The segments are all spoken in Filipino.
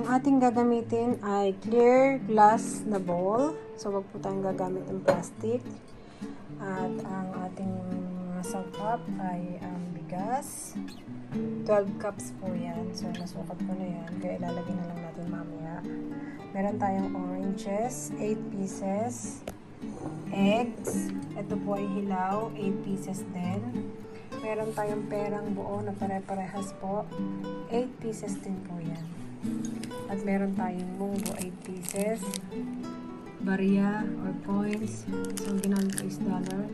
Ang ating gagamitin ay clear glass na bowl. So, wag po tayong gagamit ng plastic. At ang ating mga sangkap ay ang bigas. 12 cups po yan. So, nasukat ko na yan. Kaya ilalagay na lang natin mamaya. Meron tayong oranges, 8 pieces. Eggs. Ito po ay hilaw, 8 pieces din. Meron tayong perang buo na pare-parehas po. 8 pieces din po yan. At meron tayong munggo, 8 pieces. Barya or coins. So, ginamit ko is dollar.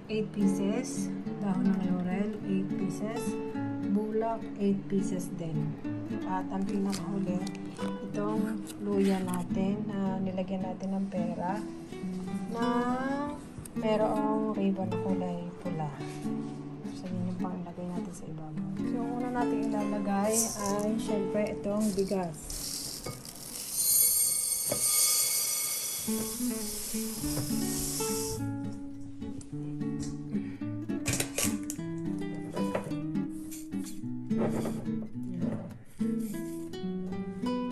8 pieces. Dahon ng laurel, 8 pieces. Bulak, 8 pieces din. At ang pinakahuli, itong luya natin na nilagyan natin ng pera na merong ribbon na kulay pula. So, yun yung panglagay natin sa ibabaw. So, yung una natin ilalagay ay syempre itong bigas.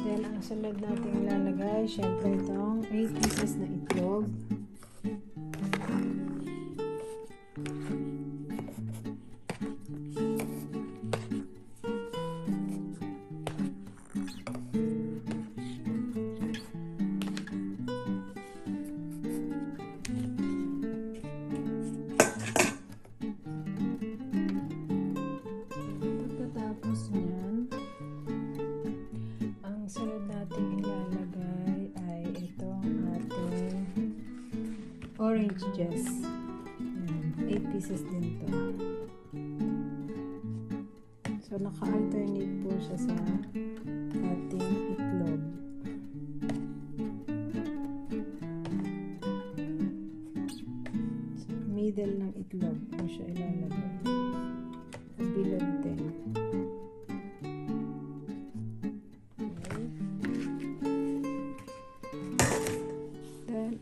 Then, ang sunod natin ilalagay, syempre itong 8 pieces na itlog. Orange juice. 8 pieces din to. So, naka-alternate po siya sa ating itlog. So, middle ng itlog po siya ilalagay. Bilog din.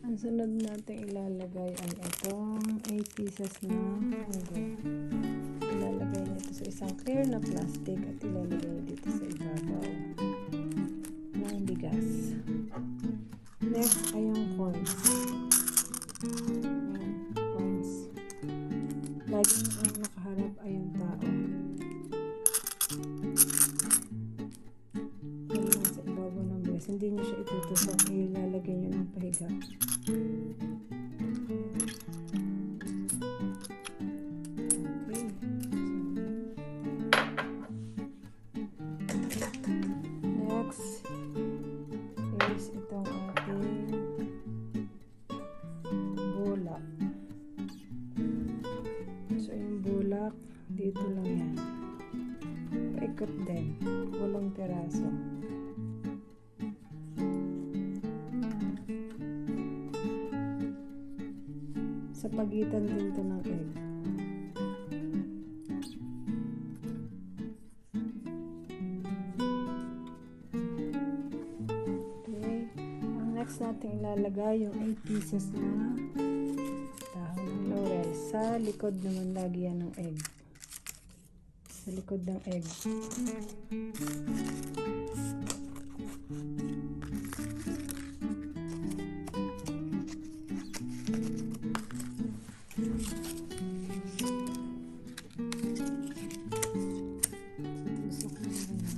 Ang sunod natin ilalagay ay itong 8 pieces na munggo. Ilalagay nito sa isang clear na plastic at ilalagay dito sa ibabaw ng bigas. Next ay yung coins. Ayan, coins. Lagi ang nakaharap ay yung tao. Yung nasa ibabaw ng bigas. Hindi nyo siya itutusok. Ilalagay nyo ng pahiga. Next is itong ating bulak. So, yung bulak, dito lang yan. Paikot din. Walang piraso. Sa pagitan din to ng egg. Okay. Ang next natin ilalagay yung 8 pieces na dahon ng laurel. Sa likod naman lagi yan ng egg. Sa likod ng egg.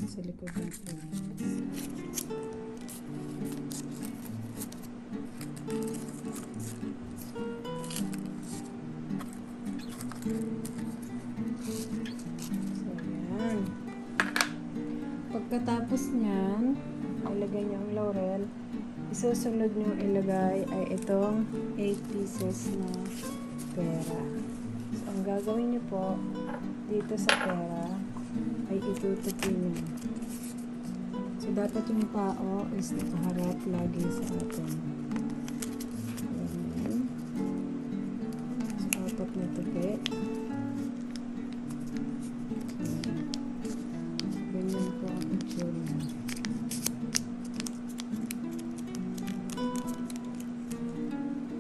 Sa likod ng egg. Pagkatapos niyan, ilagay niyo ang laurel. Isusunod niyo ilagay ay itong 8 pieces na pera. So, ang gagawin niyo po dito sa pera ay itutupi niyo. So, dapat yung pao is nakaharap lagi sa atin. Ayan. So, apat na tupi. Ganyan po ang itsura.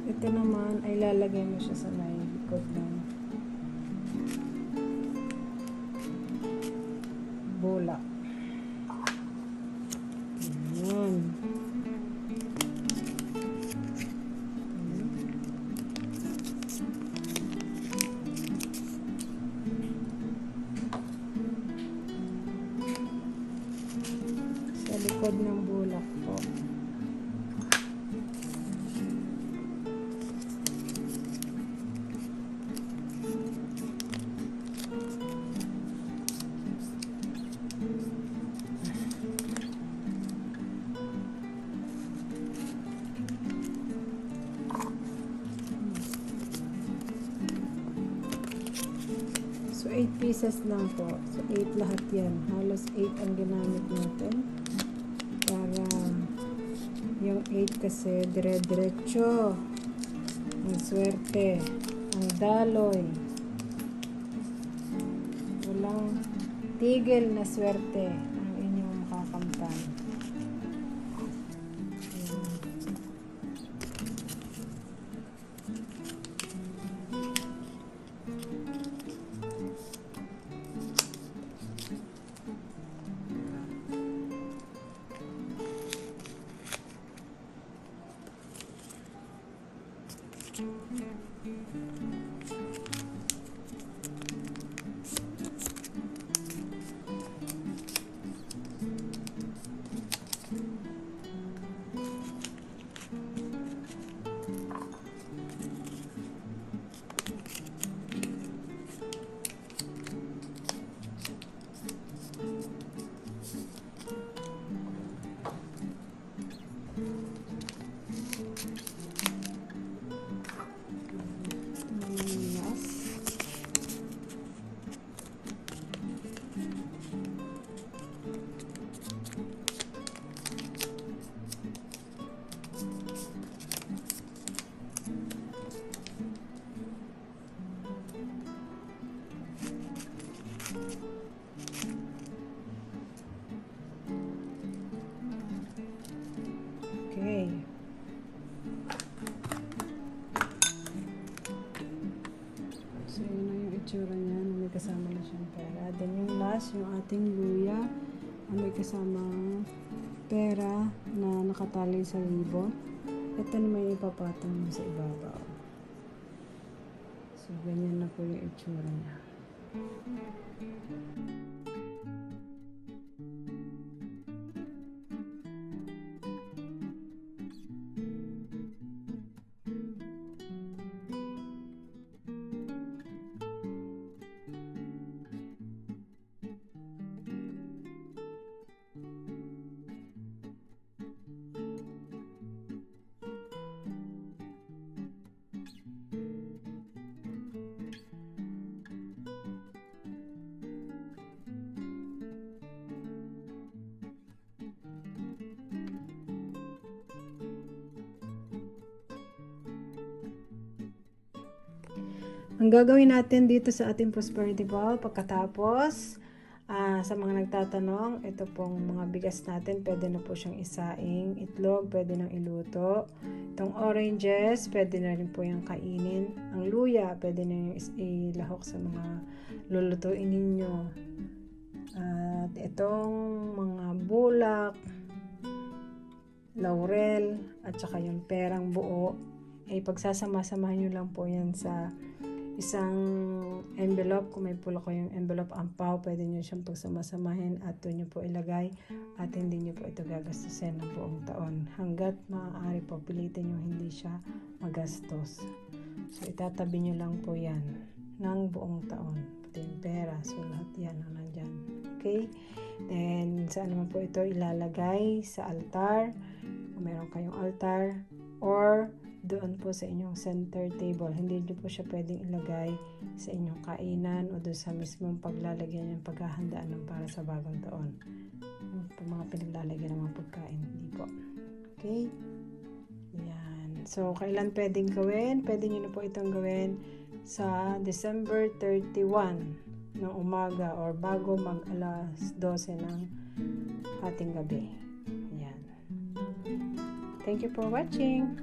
Ito naman ay lalagay mo siya sa may likod ng bola. likod ng bulak po. So, 8 pieces lang po. So, 8 lahat yan. Halos 8 ang ginamit natin. Para yung 8 kasi dire-diretso. Ang swerte. Ang daloy. Walang tigil na swerte ang inyong makakamtan. Okay. So, yun na yung itsura niya na may kasama na siyang pera. Then yung last, yung ating luya na may kasamang pera na nakatali sa ribbon. Ito naman yung ipapatong mo sa ibabaw. So, ganyan na po yung itsura niya. Ang gagawin natin dito sa ating prosperity ball, pagkatapos, sa mga nagtatanong, ito pong mga bigas natin, pwede na po siyang isaing, itlog, pwede nang iluto. Itong oranges, pwede na rin po yung kainin. Ang luya, pwede na yung ilahok sa mga lulutuin ninyo. At itong mga bulak, laurel, at saka yung perang buo, ay pagsasama-samahin nyo lang po yan sa isang envelope. Kung may pula ko yung envelope ampaw, pwede nyo siyang pagsamasamahin at doon nyo po ilagay at hindi nyo po ito gagastusin ng buong taon. Hanggat maaari po, pilitin nyo hindi siya magastos. So, itatabi nyo lang po yan ng buong taon. Pati yung pera. So, lahat yan ang nandyan. Okay? Then, saan naman po ito ilalagay? Sa altar. Kung meron kayong altar. Or doon po sa inyong center table. Hindi nyo po siya pwedeng ilagay sa inyong kainan o doon sa mismong paglalagyan ng paghahandaan ng para sa bagong taon. Yung mga pinaglalagyan ng mga pagkain. Hindi po. Okay? Yan. So, kailan pwedeng gawin? Pwede nyo na po itong gawin sa December 31 ng umaga or bago mag alas 12 ng ating gabi. Yan. Thank you for watching.